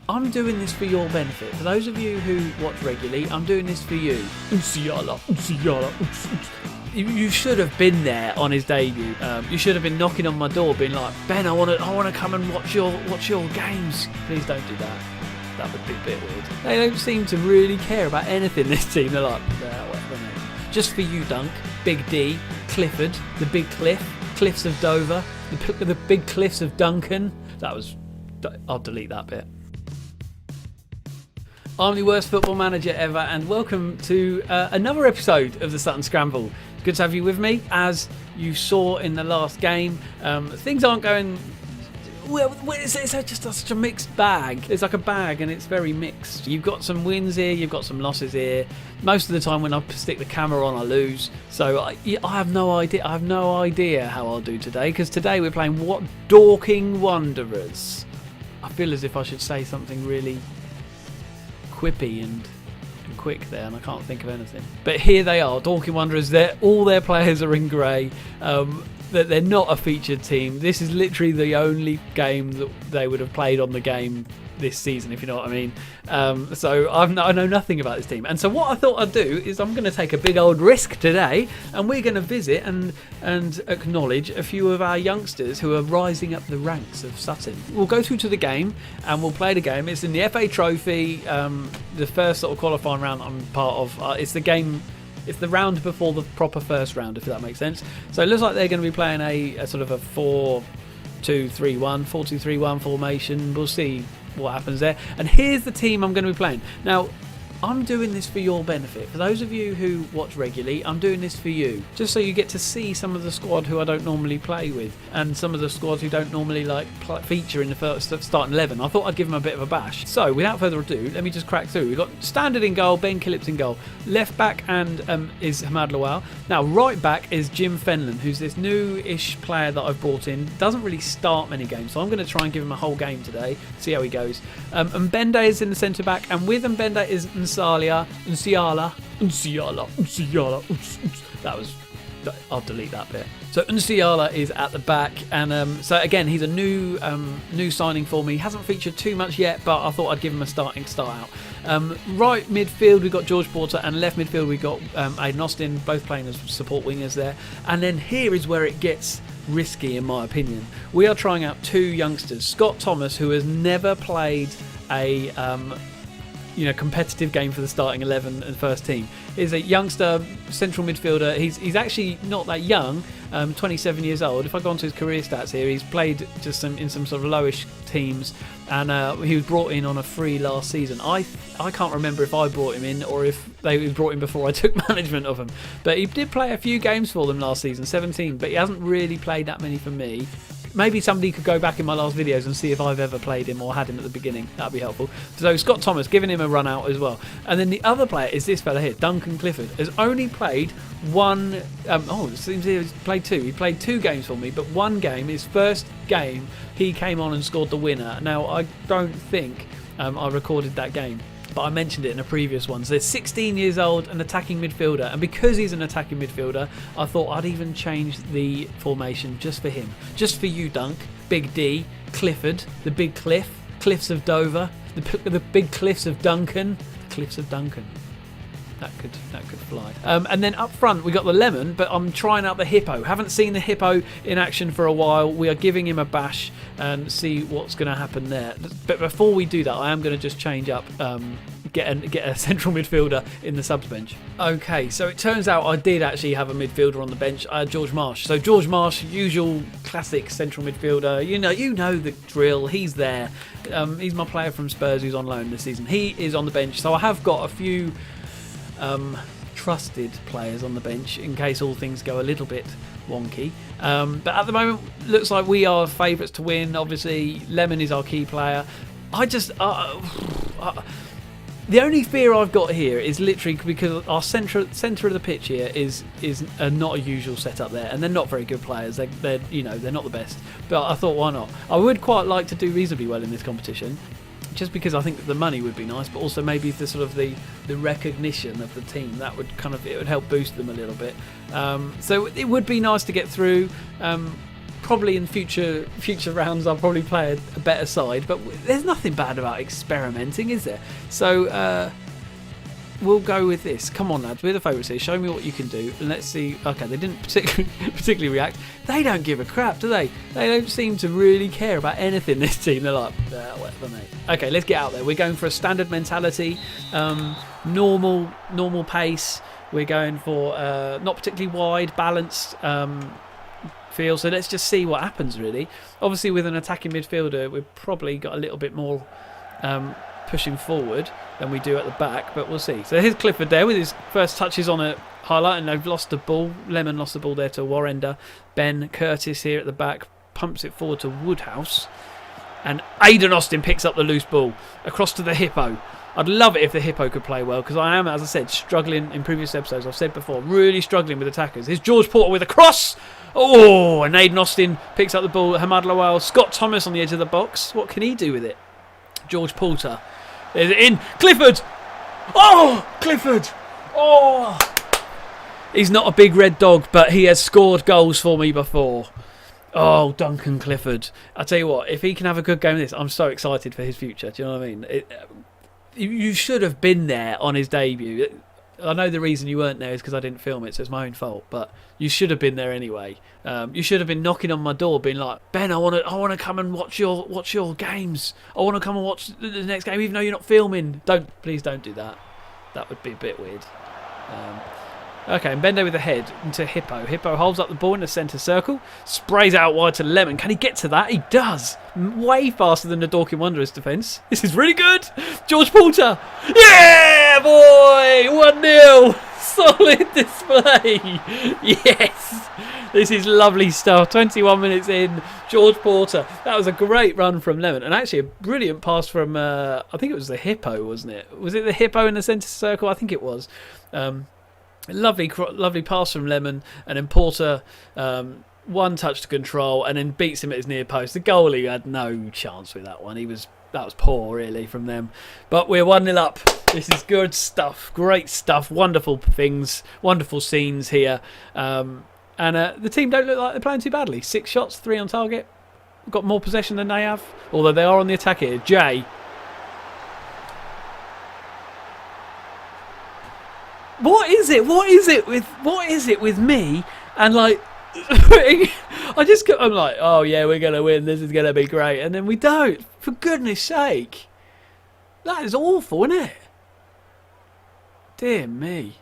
I'm doing this for your benefit. For those of you who watch regularly, I'm doing this for you. You should have been there on his debut. You should have been knocking on my door, being like, Ben, I want to come and watch your games. Please don't do that. That would be a bit weird. They don't seem to really care about anything, this team. They're like, whatever, mate. Just for you, Dunk, Big D, Clifford, the Big Cliff, Cliffs of Dover, the Big Cliffs of Duncan. I'll delete that bit. I'm the worst football manager ever, and welcome to another episode of the Sutton Scramble. Good to have you with me. As you saw in the last game, things aren't going well. It's just such a mixed bag. It's like a bag, and it's very mixed. You've got some wins here, you've got some losses here. Most of the time, when I stick the camera on, I lose. So I have no idea. I have no idea how I'll do today, because today we're playing Dorking Wanderers. I feel as if I should say something really quippy and quick there, and I can't think of anything. But here they are, Dorking Wanderers. All their players are in grey. They're not a featured team. This is literally the only game that they would have played on the game this season, if you know what I mean. So I know nothing about this team, and so what I thought I'd do is I'm going to take a big old risk today, and we're going to visit and acknowledge a few of our youngsters who are rising up the ranks of Sutton. We'll go through to the game and we'll play the game. It's in the FA Trophy, the first sort of qualifying round that I'm part of. It's the game. It's the round before the proper first round, if that makes sense. So it looks like they're going to be playing a sort of a 4-2-3-1 formation. We'll see what happens there. And here's the team I'm going to be playing. Now, I'm doing this for your benefit. For those of you who watch regularly, I'm doing this for you. Just so you get to see some of the squad who I don't normally play with, and some of the squads who don't normally feature in the first starting 11. I thought I'd give them a bit of a bash. So, without further ado, let me just crack through. We've got Standard in goal, Ben Killips in goal. Left back and is Hamad Lawal. Now, right back is Jim Fenlon, who's this new-ish player that I've brought in. Doesn't really start many games, so I'm going to try and give him a whole game today. See how he goes. Mbende is in the centre back, and with Mbende is Nsiala. I'll delete that bit. So Nsiala is at the back, and so again, he's a new signing for me. He hasn't featured too much yet, but I thought I'd give him a starting start out. Right midfield, we've got George Porter, and left midfield, we've got Aidan Austin, both playing as support wingers there. And then here is where it gets risky, in my opinion. We are trying out two youngsters. Scott Thomas, who has never played a competitive game for the starting 11 and first team, is a youngster central midfielder. He's actually not that young, 27 years old. If I go on to his career stats here, he's played just in some sort of lowish teams, and he was brought in on a free last season. I can't remember if I brought him in or if they brought him before I took management of him, but he did play a few games for them last season, 17, but he hasn't really played that many for me. Maybe somebody could go back in my last videos and see if I've ever played him or had him at the beginning. That'd be helpful. So Scott Thomas, giving him a run out as well. And then the other player is this fella here, Duncan Clifford. Has only played one. It seems he's played two. He played 2 games for me, but one game, his first game, he came on and scored the winner. Now, I don't think I recorded that game, but I mentioned it in a previous one. So he's 16 years old, an attacking midfielder, and because he's an attacking midfielder, I thought I'd even change the formation just for him. Just for you, Dunk, Big D, Clifford, the Big Cliff, Cliffs of Dover, the Big Cliffs of Duncan, the Cliffs of Duncan. That could fly. And then up front we got the Lemon, but I'm trying out the Hippo. Haven't seen the Hippo in action for a while. We are giving him a bash and see what's going to happen there. But before we do that, I am going to just change up, get a central midfielder in the subs bench. Okay, so it turns out I did actually have a midfielder on the bench. I had George Marsh. So George Marsh, usual classic central midfielder. You know the drill. He's there. He's my player from Spurs who's on loan this season. He is on the bench. So I have got a few trusted players on the bench in case all things go a little bit wonky, but at the moment looks like we are favourites to win. Obviously Lemon is our key player. I just the only fear I've got here is literally because our centre of the pitch here is not a usual setup there, and they're not very good players. They're not the best, but I thought, why not? I would quite like to do reasonably well in this competition, just because I think that the money would be nice, but also maybe the sort of the recognition of the team, that would it would help boost them a little bit. So it would be nice to get through. probably in future rounds I'll probably play a better side, but there's nothing bad about experimenting, is there? So we'll go with this. Come on, lads, we're the favourites here. Show me what you can do, and let's see. Okay, they didn't particularly react. They don't give a crap, do they? They don't seem to really care about anything, this team. They're like, whatever, mate. Okay, let's get out there. We're going for a standard mentality, normal pace. We're going for not particularly wide, balanced field. So let's just see what happens, really. Obviously, with an attacking midfielder, we've probably got a little bit more pushing forward than we do at the back, but we'll see. So here's Clifford there with his first touches on a highlight, and they've lost the ball. Lemon lost the ball there to Warrender. Ben Curtis here at the back pumps it forward to Woodhouse, and Aidan Austin picks up the loose ball across to the Hippo. I'd love it if the Hippo could play well, because I am, as I said, struggling in previous episodes. I've said before, really struggling with attackers. Here's George Porter with a cross. Oh, and Aidan Austin picks up the ball. Hamad Lawal, Scott Thomas on the edge of the box. What can he do with it? George Porter. There's it in. Clifford. Oh, Clifford. Oh. He's not a big red dog, but he has scored goals for me before. Oh, Duncan Clifford. I tell you what, if he can have a good game of this, I'm so excited for his future. Do you know what I mean? You should have been there on his debut. I know the reason you weren't there is because I didn't film it, so it's my own fault. But you should have been there anyway. You should have been knocking on my door, being like, Ben, I want to come and watch your games. I want to come and watch the next game, even though you're not filming. Please don't do that. That would be a bit weird. Okay, and Bende with the head into Hippo. Hippo holds up the ball in the centre circle, sprays out wide to Lemon. Can he get to that? He does. Way faster than the Dorking Wanderers defence. This is really good. George Porter. Yeah, boy. 1-0. Solid display. Yes. This is lovely stuff. 21 minutes in. George Porter. That was a great run from Lemon. And actually a brilliant pass from, I think it was the Hippo, wasn't it? Was it the Hippo in the centre circle? I think it was. Lovely pass from Lemon, and then Porter one touch to control, and then beats him at his near post. The goalie had no chance with that one. That was poor, really, from them. But we're 1-0 up. This is good stuff, great stuff, wonderful things, wonderful scenes here. And the team don't look like they're playing too badly. 6 shots, 3 on target. Got more possession than they have, although they are on the attack here. Jay. What is it with me and like I'm like, oh yeah, we're gonna win, this is gonna be great, and then we don't. For goodness sake, that is awful, isn't it? Dear me.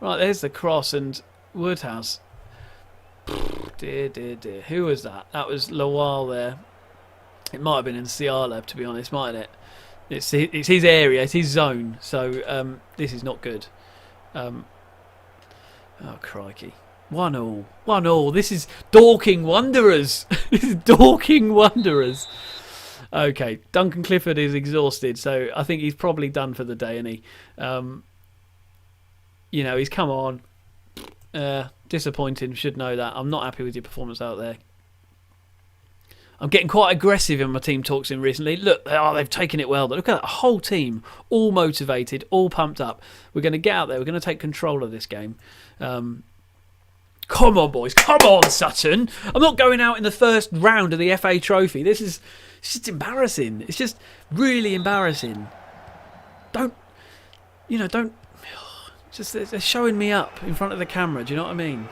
Right, there's the cross, and Woodhouse. Dear. Who was that? That was Lawal there. It might have been in Ciala, to be honest, mightn't it? It's his area, it's his zone, so this is not good. Oh crikey. 1-1. This is Dorking Wanderers. This is Dorking Wanderers. Okay, Duncan Clifford is exhausted, so I think he's probably done for the day, isn't he? He's come on. Disappointing, should know that. I'm not happy with your performance out there. I'm getting quite aggressive in my team talks in recently. Look, they've taken it well. But look at that whole team, all motivated, all pumped up. We're going to get out there. We're going to take control of this game. Come on, boys. Come on, Sutton. I'm not going out in the first round of the FA Trophy. It's just embarrassing. It's just really embarrassing. They're showing me up in front of the camera. Do you know what I mean?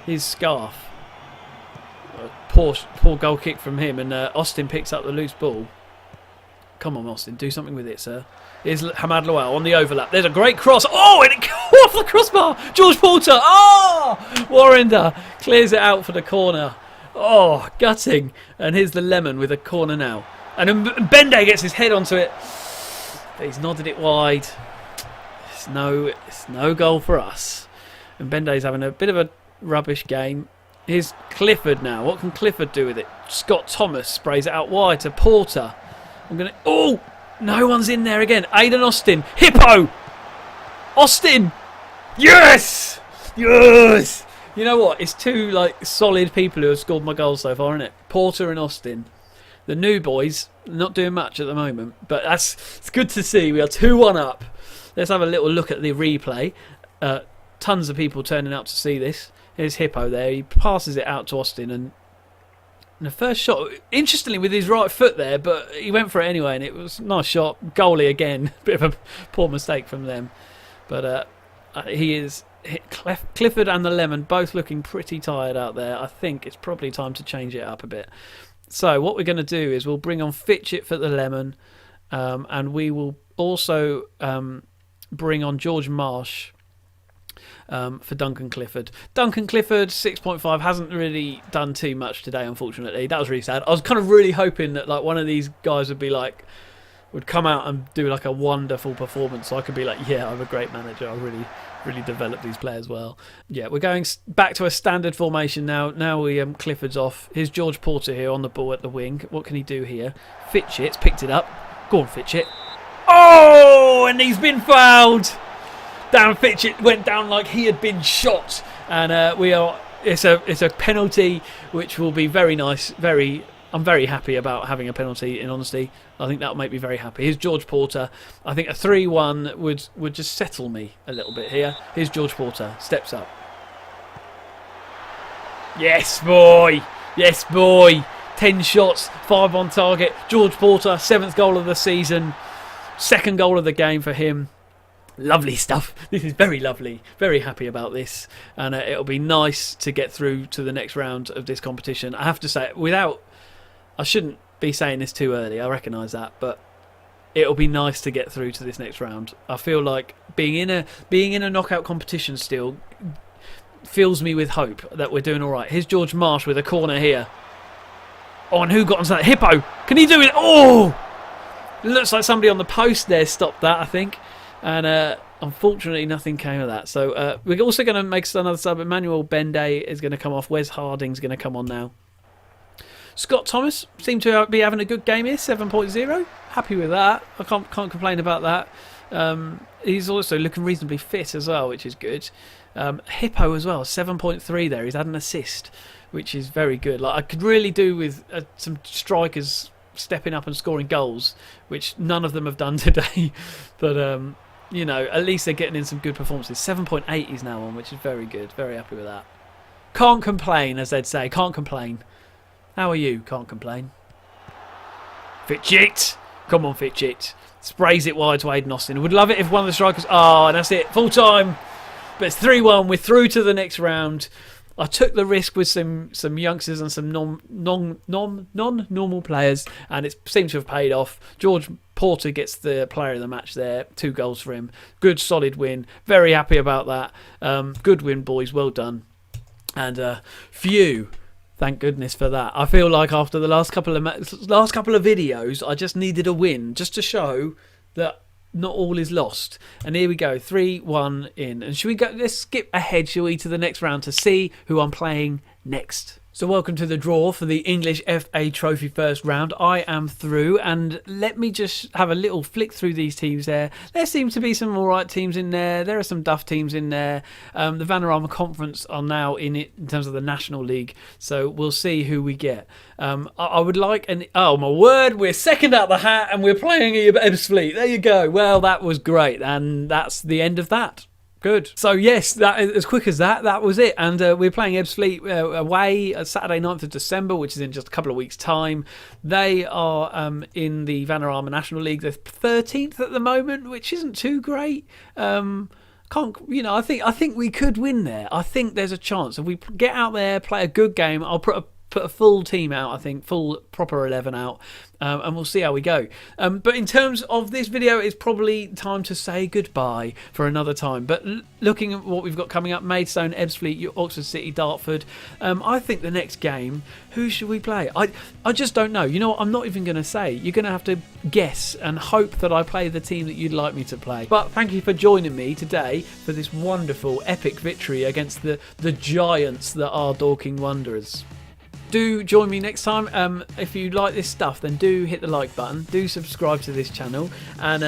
His scarf. Poor goal kick from him, and Austin picks up the loose ball. Come on, Austin, do something with it, sir. Here's Hamad Lawal on the overlap. There's a great cross. Oh, and it goes off the crossbar. George Porter. Oh, Warrender clears it out for the corner. Oh, gutting. And here's the Lemon with a corner now. And Bende gets his head onto it. But he's nodded it wide. It's no goal for us. And Bende's having a bit of a rubbish game. Here's Clifford now. What can Clifford do with it? Scott Thomas sprays it out wide to Porter. Oh, no one's in there again. Aidan Austin. Hippo. Austin. Yes. Yes. You know what? It's two solid people who have scored my goals so far, isn't it? Porter and Austin. The new boys, not doing much at the moment, but it's good to see. We are 2-1 up. Let's have a little look at the replay. Tons of people turning up to see this. Here's Hippo there. He passes it out to Austin, and the first shot, interestingly, with his right foot there, but he went for it anyway, and it was a nice shot. Goalie again. Bit of a poor mistake from them. But he is... Clifford and the Lemon both looking pretty tired out there. I think it's probably time to change it up a bit. So what we're going to do is we'll bring on Fitchett for the Lemon, and we will also bring on George Marsh for Duncan Clifford. Duncan Clifford, 6.5, hasn't really done too much today, unfortunately. That was really sad. I was kind of really hoping that like one of these guys would come out and do like a wonderful performance, so I could be like, yeah, I'm a great manager. I really developed these players well. Yeah, we're going back to a standard formation now. Now Clifford's off. Here's George Porter here on the ball at the wing. What can he do here? Fitchett's picked it up. Go on, Fitchett. Oh, and he's been fouled. Dan Fitchett went down like he had been shot, and it's a penalty which will be very nice. I'm very happy about having a penalty, in honesty. I think that'll make me very happy. Here's George Porter. I think a 3-1 would just settle me a little bit here. Here's George Porter. Steps up. Yes, boy. Yes, boy. 10 shots, 5 on target. George Porter, 7th goal of the season. 2nd goal of the game for him. Lovely stuff. This is very lovely. Very happy about this. And it'll be nice to get through to the next round of this competition. I have to say, I shouldn't be saying this too early, I recognise that, but it'll be nice to get through to this next round. I feel like being in a knockout competition still fills me with hope that we're doing all right. Here's George Marsh with a corner here. Oh, and who got onto that? Hippo! Can he do it? Oh! It looks like somebody on the post there stopped that, I think. And unfortunately, nothing came of that. So we're also going to make another sub. Emmanuel Bende is going to come off. Wes Harding's going to come on now. Scott Thomas seemed to be having a good game here, 7.0. Happy with that. I can't complain about that. He's also looking reasonably fit as well, which is good. Hippo as well, 7.3 there. He's had an assist, which is very good. Like I could really do with some strikers stepping up and scoring goals, which none of them have done today. But at least they're getting in some good performances. 7.8 he's now on, which is very good. Very happy with that. Can't complain, as they'd say. Can't complain. How are you? Can't complain. Fitchett. Come on, Fitchett. Sprays it wide to Aidan Austin. Would love it if one of the strikers... Oh, and that's it. Full time. But it's 3-1. We're through to the next round. I took the risk with some youngsters and some non-normal players, and it seemed to have paid off. George Porter gets the player of the match there. 2 goals for him. Good, solid win. Very happy about that. Good win, boys. Well done. And phew. Thank goodness for that. I feel like after the last couple of videos, I just needed a win just to show that not all is lost. And here we go, 3-1 in. And should we go? Let's skip ahead, shall we, to the next round to see who I'm playing next. So welcome to the draw for the English FA Trophy first round. I am through, and let me just have a little flick through these teams there. There seem to be some alright teams in there. There are some duff teams in there. The Vanarama Conference are now in it in terms of the National League, so we'll see who we get. I would like oh my word, we're second out the hat and we're playing Ebbsfleet. There you go. Well, that was great, and that's the end of that. Good. So yes, that as quick as that was it. And we're playing Ebbsfleet away Saturday 9th of December, which is in just a couple of weeks' time. They are in the Vanarama National League. They're 13th at the moment, which isn't too great. I think we could win there. I think there's a chance if we get out there, play a good game. I'll put a full team out, I think, full proper 11 out, and we'll see how we go. But in terms of this video, it's probably time to say goodbye for another time. But looking at what we've got coming up, Maidstone, Ebbsfleet, Oxford City, Dartford, I think the next game, who should we play? I just don't know. You know what? I'm not even going to say. You're going to have to guess and hope that I play the team that you'd like me to play. But thank you for joining me today for this wonderful, epic victory against the giants that are Dorking Wanderers. Do join me next time. If you like this stuff, then do hit the like button. Do subscribe to this channel, and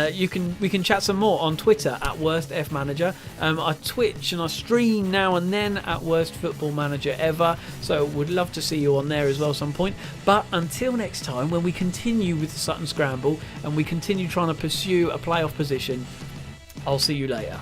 we can chat some more on Twitter at WorstFManager. I Twitch and I stream now and then at Worst Football Manager Ever. So would love to see you on there as well at some point. But until next time, when we continue with the Sutton Scramble and we continue trying to pursue a playoff position, I'll see you later.